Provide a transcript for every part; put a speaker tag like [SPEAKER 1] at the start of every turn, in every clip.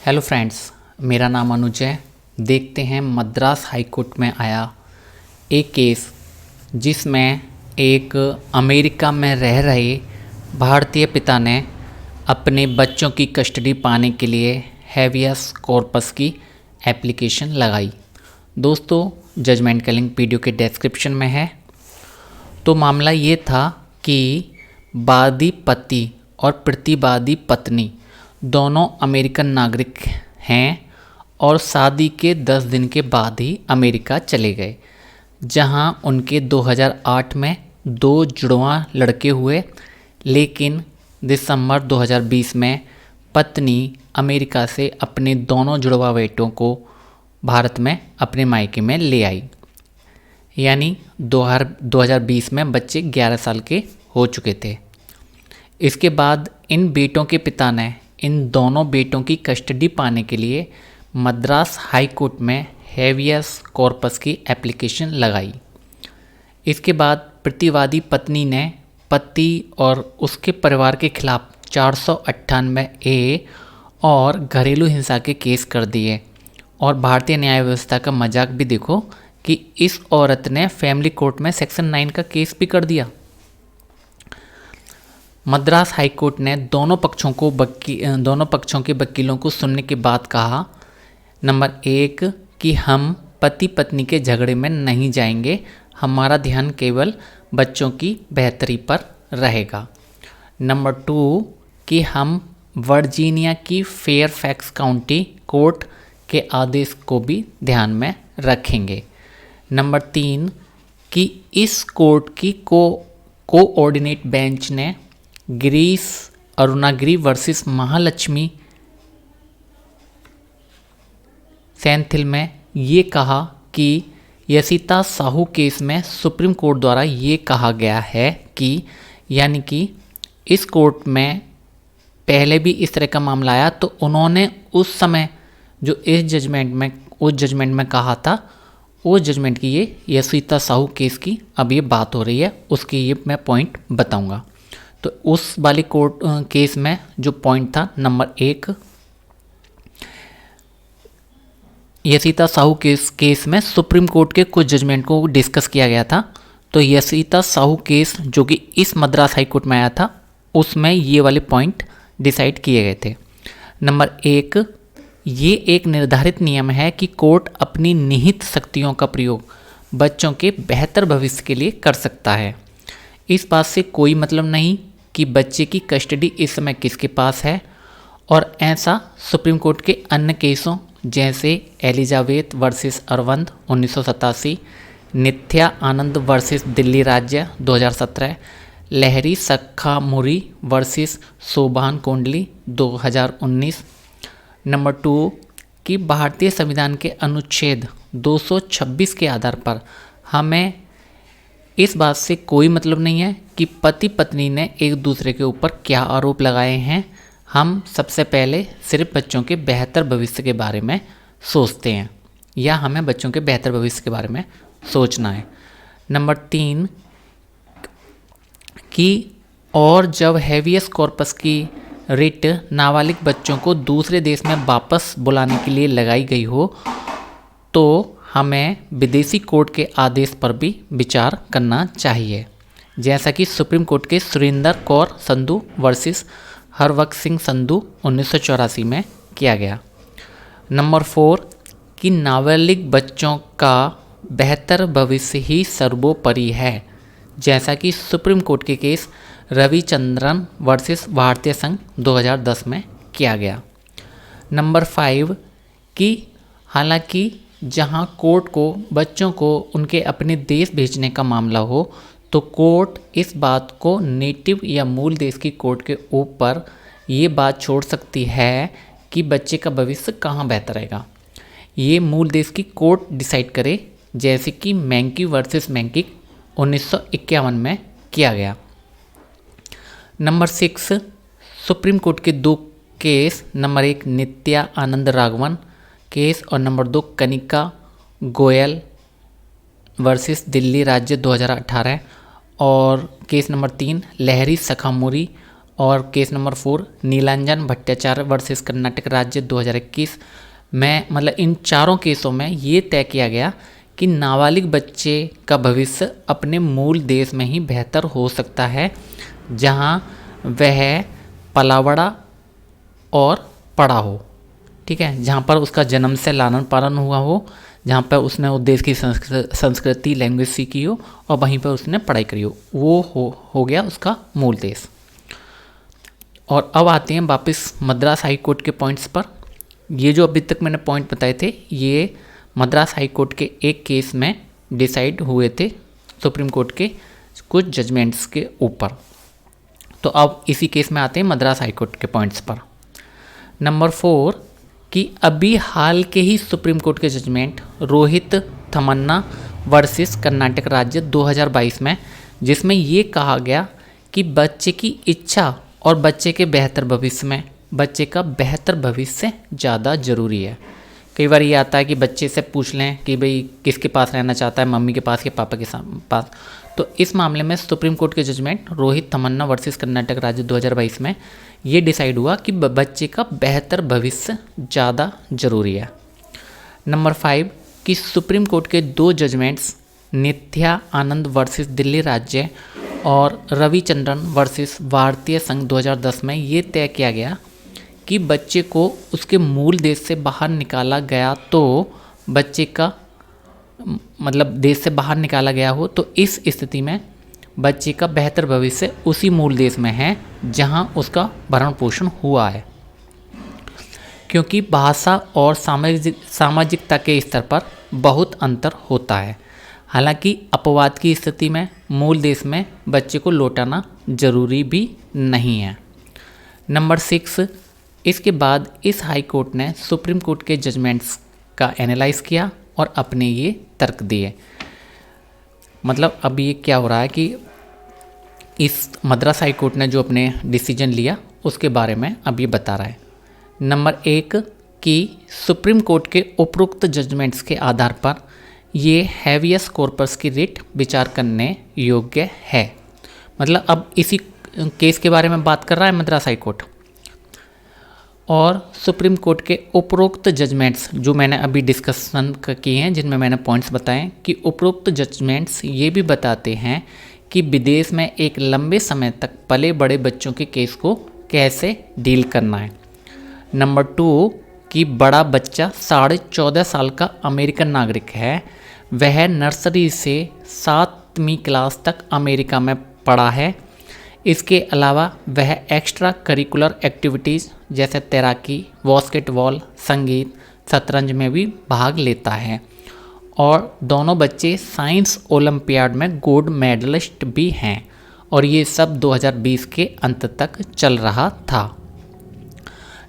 [SPEAKER 1] Hello friends, मेरा नाम अनुज है। देखते हैं मद्रास हाई कोर्ट में आया एक केस जिसमें एक अमेरिका में रह रहे भारतीय पिता ने अपने बच्चों की कस्टडी पाने के लिए हैबियस कॉर्पस की एप्लीकेशन लगाई। दोस्तों, जजमेंट का लिंक वीडियो के डिस्क्रिप्शन में है। तो मामला ये था कि वादी पति और प्रतिवादी पत्नी दोनों अमेरिकन नागरिक हैं और शादी के 10 दिन के बाद ही अमेरिका चले गए, जहां उनके 2008 में 2 जुड़वां लड़के हुए। लेकिन दिसंबर 2020 में पत्नी अमेरिका से अपने दोनों जुड़वा बेटों को भारत में अपने मायके में ले आई, यानी 2020 में बच्चे 11 साल के हो चुके थे। इसके बाद इन बेटों के पिता ने इन दोनों बेटों की कस्टडी पाने के लिए मद्रास हाई कोर्ट में हैबियस कॉर्पस की एप्लीकेशन लगाई। इसके बाद प्रतिवादी पत्नी ने पति और उसके परिवार के खिलाफ 498A और घरेलू हिंसा के केस कर दिए। और भारतीय न्याय व्यवस्था का मजाक भी देखो कि इस औरत ने फैमिली कोर्ट में सेक्शन 9 का केस भी कर दिया। मद्रास हाई कोर्ट ने दोनों पक्षों के वकीलों को सुनने के बाद कहा, नंबर 1 कि हम पति पत्नी के झगड़े में नहीं जाएंगे, हमारा ध्यान केवल बच्चों की बेहतरी पर रहेगा। नंबर 2 कि हम वर्जीनिया की फेयरफैक्स काउंटी कोर्ट के आदेश को भी ध्यान में रखेंगे। नंबर 3 कि इस कोर्ट की कोऑर्डिनेट बेंच ने गिरीश अरुणागिरी वर्सेस महालक्ष्मी सेंथिल में ये कहा कि यशिता साहू केस में सुप्रीम कोर्ट द्वारा ये कहा गया है कि यानी कि इस कोर्ट में पहले भी इस तरह का मामला आया, तो उन्होंने उस समय जो उस जजमेंट में कहा था, उस जजमेंट की ये यशिता साहू केस की अब ये बात हो रही है, उसकी ये मैं पॉइंट बताऊंगा। तो उस वाली कोर्ट केस में जो पॉइंट था, नंबर 1 यशिता साहू केस में सुप्रीम कोर्ट के कुछ जजमेंट को डिस्कस किया गया था। तो यशिता साहू केस जो कि इस मद्रास हाई कोर्ट में आया था, उसमें ये वाले पॉइंट डिसाइड किए गए थे। नंबर 1, ये एक निर्धारित नियम है कि कोर्ट अपनी निहित शक्तियों का प्रयोग बच्चों के बेहतर भविष्य के लिए कर सकता है। इस बात से कोई मतलब नहीं कि बच्चे की कस्टडी इस समय किसके पास है, और ऐसा सुप्रीम कोर्ट के अन्य केसों जैसे एलिजाबेथ वर्सेस अरविंद 1987, नित्या आनंद वर्सेस दिल्ली राज्य 2017, लहरी सखामुरी वर्सेस शोभान कोंडली 2019। नंबर 2 कि भारतीय संविधान के अनुच्छेद 226 के आधार पर हमें इस बात से कोई मतलब नहीं है कि पति पत्नी ने एक दूसरे के ऊपर क्या आरोप लगाए हैं। हम सबसे पहले सिर्फ बच्चों के बेहतर भविष्य के बारे में सोचते हैं, या हमें बच्चों के बेहतर भविष्य के बारे में सोचना है। नंबर 3 कि और जब हैबियस कॉर्पस की रिट नाबालिग बच्चों को दूसरे देश में वापस बुलाने के लिए लगाई गई हो, तो हमें विदेशी कोर्ट के आदेश पर भी विचार करना चाहिए, जैसा कि सुप्रीम कोर्ट के सुरेंद्र कौर संधू वर्सेस हरवक्स सिंह संधू 1984 में किया गया। नंबर 4 कि नाबालिग बच्चों का बेहतर भविष्य ही सर्वोपरि है, जैसा कि सुप्रीम कोर्ट के केस रविचंद्रन वर्सेस भारतीय संघ 2010 में किया गया। नंबर 5 कि हालांकि जहां कोर्ट को बच्चों को उनके अपने देश भेजने का मामला हो, तो कोर्ट इस बात को नेटिव या मूल देश की कोर्ट के ऊपर ये बात छोड़ सकती है कि बच्चे का भविष्य कहाँ बेहतर रहेगा। ये मूल देश की कोर्ट डिसाइड करे, जैसे कि मैंकी वर्सेस मैंकिक 1951 में किया गया। नंबर 6 सुप्रीम कोर्ट के 2 case, number 1 Nitya Anand Raghavan case और नंबर 2 कनिका गोयल वर्सेस दिल्ली राज्य 2018, और केस नंबर 3 लहरी सखामुरी और case number 4 Nilanjan Bhattacharya versus Karnataka राज्य 2021 में, मतलब इन चारों केसों में ये तय किया गया कि नाबालिग बच्चे का भविष्य अपने मूल देश में ही बेहतर हो सकता है जहां वह पला बड़ा और पढ़ा हो, ठीक है, जहाँ पर उसका जन्म से लालन पालन हुआ हो, जहाँ पर उसने उस देश की संस्कृति लैंग्वेज सीखी हो और वहीं पर उसने पढ़ाई करी हो, वो हो गया उसका मूल देश। और अब आते हैं वापस मद्रास हाई कोर्ट के पॉइंट्स पर। ये जो अभी तक मैंने पॉइंट बताए थे ये मद्रास हाई कोर्ट के एक केस में डिसाइड हुए थे सुप्रीम कोर्ट के कुछ जजमेंट्स के ऊपर। तो अब इसी केस में आते हैं मद्रास हाई कोर्ट के पॉइंट्स पर। नंबर 4 कि अभी हाल के ही सुप्रीम कोर्ट के जजमेंट रोहित थमन्ना वर्सेस कर्नाटक राज्य 2022 में, जिसमें ये कहा गया कि बच्चे की इच्छा और बच्चे के बेहतर भविष्य में बच्चे का बेहतर भविष्य ज़्यादा ज़रूरी है। कई बार ये आता है कि बच्चे से पूछ लें कि भाई किसके पास रहना चाहता है, मम्मी के पास या पापा के पास। तो इस मामले में सुप्रीम कोर्ट के जजमेंट रोहित थमन्ना वर्सेस कर्नाटक राज्य 2022 में ये डिसाइड हुआ कि बच्चे का बेहतर भविष्य ज़्यादा ज़रूरी है। नंबर 5 कि सुप्रीम कोर्ट के 2 जजमेंट्स नित्या आनंद वर्सेस दिल्ली राज्य और रविचंद्रन वर्सेस भारतीय संघ 2010 में ये तय किया गया कि बच्चे को उसके मूल देश से बाहर निकाला गया तो बच्चे का मतलब देश से बाहर निकाला गया हो तो इस स्थिति में बच्चे का बेहतर भविष्य उसी मूल देश में है जहां उसका भरण पोषण हुआ है, क्योंकि भाषा और सामाजिकता के स्तर पर बहुत अंतर होता है। हालांकि अपवाद की स्थिति में मूल देश में बच्चे को लौटाना जरूरी भी नहीं है। नंबर 6 इसके बाद इस हाई कोर्ट ने सुप्रीम कोर्ट के जजमेंट्स का एनालाइज किया और अपने ये तर्क दिए। मतलब अब ये क्या हो रहा है कि इस मद्रास हाई कोर्ट ने जो अपने डिसीजन लिया उसके बारे में अब ये बता रहा है। नंबर 1 कि सुप्रीम कोर्ट के उपरोक्त जजमेंट्स के आधार पर ये हैवियस कॉर्पस की रिट विचार करने योग्य है। मतलब अब इसी केस के बारे में बात कर रहा है मद्रास हाई कोर्ट। और सुप्रीम कोर्ट के उपरोक्त जजमेंट्स जो मैंने अभी डिस्कशन किए हैं, जिनमें मैंने पॉइंट्स बताए कि उपरोक्त जजमेंट्स ये भी बताते हैं कि विदेश में एक लंबे समय तक पले बड़े बच्चों के केस को कैसे डील करना है। नंबर 2 कि बड़ा बच्चा 14.5 साल का अमेरिकन नागरिक है, वह नर्सरी से 7वीं क्लास तक अमेरिका में पढ़ा है। इसके अलावा वह एक्स्ट्रा करिकुलर एक्टिविटीज़ जैसे तैराकी, बास्केटबॉल, संगीत, शतरंज में भी भाग लेता है और दोनों बच्चे साइंस ओलंपियाड में गोल्ड मेडलिस्ट भी हैं और ये सब 2020 के अंत तक चल रहा था।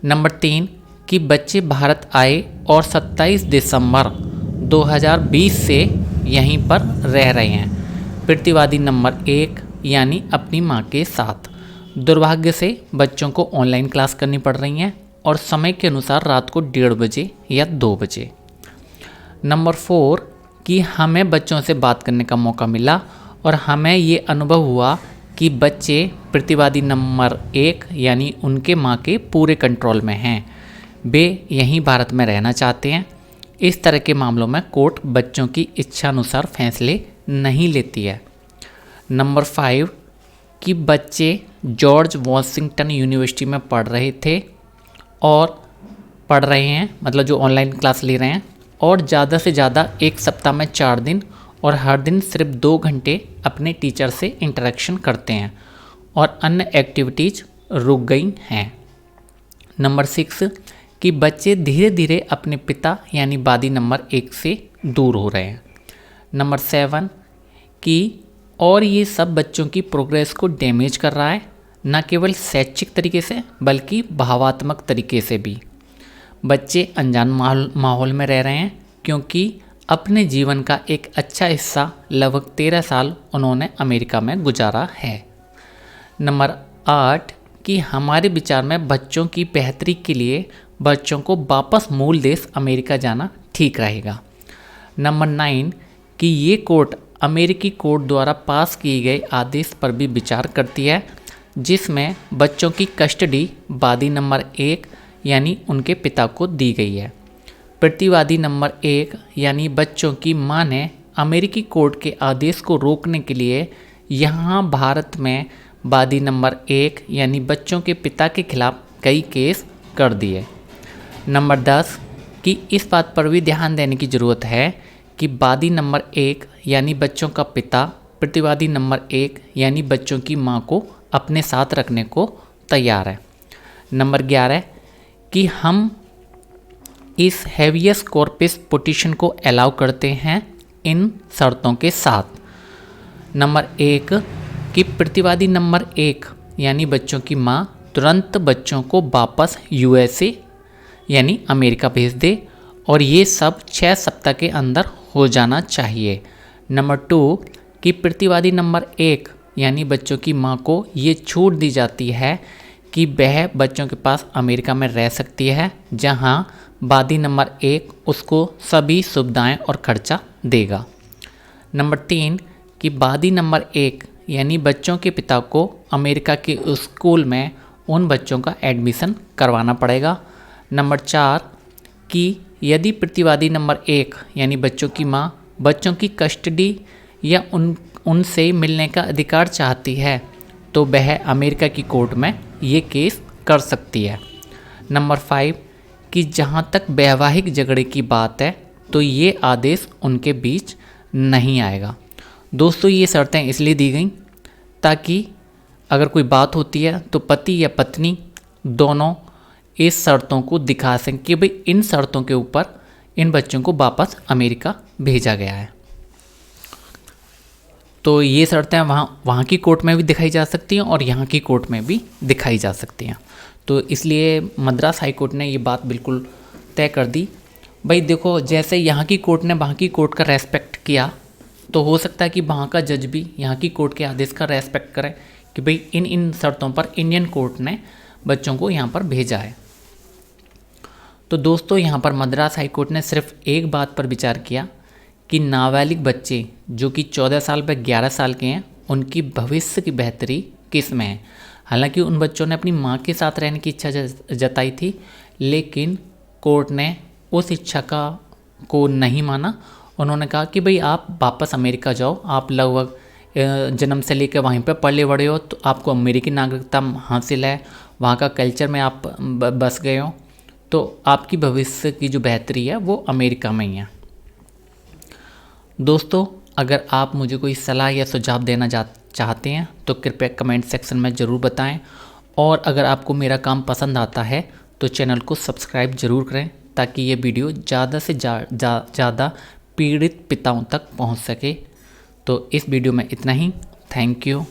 [SPEAKER 1] नंबर 3 कि बच्चे भारत आए और 27 दिसंबर 2020 से यहीं पर रह रहे हैं। प्रतिवादी नंबर 1 यानी अपनी मां के साथ। दुर्भाग्य से बच्चों को ऑनलाइन क्लास करनी पड़ रही हैं और समय के अनुसार रात को 1:30 बजे या 2 बजे। नंबर 4 कि हमें बच्चों से बात करने का मौका मिला और हमें ये अनुभव हुआ कि बच्चे प्रतिवादी नंबर 1 यानी उनके मां के पूरे कंट्रोल में हैं। वे यहीं भारत में रहना चाहते हैं। इस तरह के मामलों में कोर्ट बच्चों की इच्छानुसार फैसले नहीं लेती है। नंबर 5 कि बच्चे जॉर्ज वॉशिंगटन यूनिवर्सिटी में पढ़ रहे थे और पढ़ रहे हैं, मतलब जो ऑनलाइन क्लास ले रहे हैं, और ज़्यादा से ज़्यादा एक सप्ताह में 4 दिन और हर दिन सिर्फ 2 घंटे अपने टीचर से इंटरेक्शन करते हैं और अन्य एक्टिविटीज़ रुक गई हैं। नंबर 6 कि बच्चे धीरे धीरे अपने पिता यानी वादी नंबर 1 से दूर हो रहे हैं। नंबर 7 कि और ये सब बच्चों की प्रोग्रेस को डैमेज कर रहा है, न केवल शैक्षिक तरीके से बल्कि भावात्मक तरीके से भी। बच्चे अनजान माहौल में रह रहे हैं क्योंकि अपने जीवन का एक अच्छा हिस्सा लगभग 13 साल उन्होंने अमेरिका में गुजारा है। नंबर 8 कि हमारे विचार में बच्चों की बेहतरी के लिए बच्चों को वापस मूल देश अमेरिका जाना ठीक रहेगा। नंबर 9 कि ये कोर्ट अमेरिकी कोर्ट द्वारा पास किए गए आदेश पर भी विचार करती है जिसमें बच्चों की कस्टडी वादी नंबर 1 यानी उनके पिता को दी गई है। प्रतिवादी नंबर 1 यानी बच्चों की मां ने अमेरिकी कोर्ट के आदेश को रोकने के लिए यहाँ भारत में वादी नंबर 1 यानी बच्चों के पिता के खिलाफ कई केस कर दिए। नंबर 10 कि इस बात पर भी ध्यान देने की ज़रूरत है कि वादी नंबर 1 यानी बच्चों का पिता प्रतिवादी नंबर 1 यानी बच्चों की मां को अपने साथ रखने को तैयार है। नंबर 11 कि हम इस हेवियस कॉर्पस पिटीशन को अलाउ करते हैं इन शर्तों के साथ। नंबर 1 कि प्रतिवादी नंबर 1 यानी बच्चों की मां तुरंत बच्चों को वापस यूएसए यानी अमेरिका भेज दे और ये सब 6 सप्ताह के अंदर हो जाना चाहिए। नंबर 2 कि प्रतिवादी नंबर 1 यानी बच्चों की मां को ये छूट दी जाती है कि वह बच्चों के पास अमेरिका में रह सकती है, जहां वादी नंबर 1 उसको सभी सुविधाएं और खर्चा देगा। नंबर 3 कि वादी नंबर 1 यानी बच्चों के पिता को अमेरिका के स्कूल में उन बच्चों का एडमिशन करवाना पड़ेगा। नंबर 4 कि यदि प्रतिवादी नंबर 1 यानी बच्चों की मां बच्चों की कस्टडी या उनसे मिलने का अधिकार चाहती है तो वह अमेरिका की कोर्ट में ये केस कर सकती है। नंबर 5 कि जहाँ तक वैवाहिक झगड़े की बात है तो ये आदेश उनके बीच नहीं आएगा। दोस्तों ये शर्तें इसलिए दी गई ताकि अगर कोई बात होती है तो पति या पत्नी दोनों इस शर्तों को दिखा सकें कि भाई इन शर्तों के ऊपर इन बच्चों को वापस अमेरिका भेजा गया है। तो ये शर्तें वहाँ की कोर्ट में भी दिखाई जा सकती हैं और यहाँ की कोर्ट में भी दिखाई जा सकती हैं। तो इसलिए मद्रास हाई कोर्ट ने ये बात बिल्कुल तय कर दी। भाई देखो, जैसे यहाँ की कोर्ट ने वहाँ की कोर्ट का रेस्पेक्ट किया तो हो सकता है कि वहाँ का जज भी यहाँ की कोर्ट के आदेश का रेस्पेक्ट करे कि भाई इन शर्तों पर इंडियन कोर्ट ने बच्चों को यहाँ पर भेजा है। तो दोस्तों यहाँ पर मद्रास हाई कोर्ट ने सिर्फ एक बात पर विचार किया कि नाबालिग बच्चे जो कि 14 साल पर 11 साल के हैं उनकी भविष्य की बेहतरी किस में है। हालांकि उन बच्चों ने अपनी मां के साथ रहने की इच्छा जताई थी, लेकिन कोर्ट ने उस इच्छा को नहीं माना। उन्होंने कहा कि भाई आप वापस अमेरिका जाओ, आप लगभग जन्म से लेकर वहीं पर पले बड़े हो, तो आपको अमेरिकी नागरिकता हासिल है, वहाँ का कल्चर में आप बस गए हो, तो आपकी भविष्य की जो बेहतरी है वो अमेरिका में ही है। दोस्तों अगर आप मुझे कोई सलाह या सुझाव देना चाहते हैं तो कृपया कमेंट सेक्शन में ज़रूर बताएं, और अगर आपको मेरा काम पसंद आता है तो चैनल को सब्सक्राइब ज़रूर करें ताकि ये वीडियो ज़्यादा से ज़्यादा पीड़ित पिताओं तक पहुंच सके। तो इस वीडियो में इतना ही। Thank you.